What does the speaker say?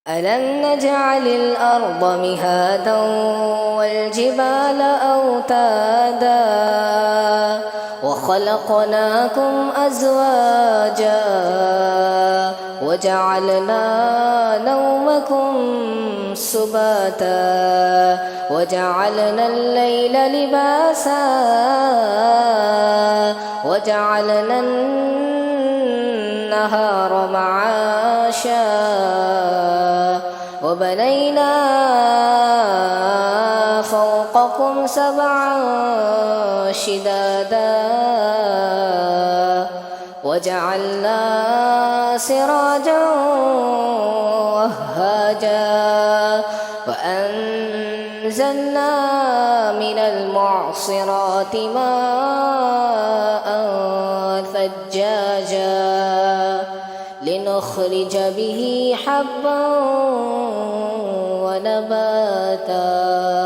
ألم نجعل الأرض مهادا والجبال أوتادا وخلقناكم أزواجا وجعلنا نومكم سباتا وجعلنا الليل لباسا وجعلنا النهار معاشا وبنينا فوقكم سبعا شدادا وجعلنا سراجا وهاجا وأنزلنا من المعصرات ماء ثجاجا لنخرج به حبا ونباتا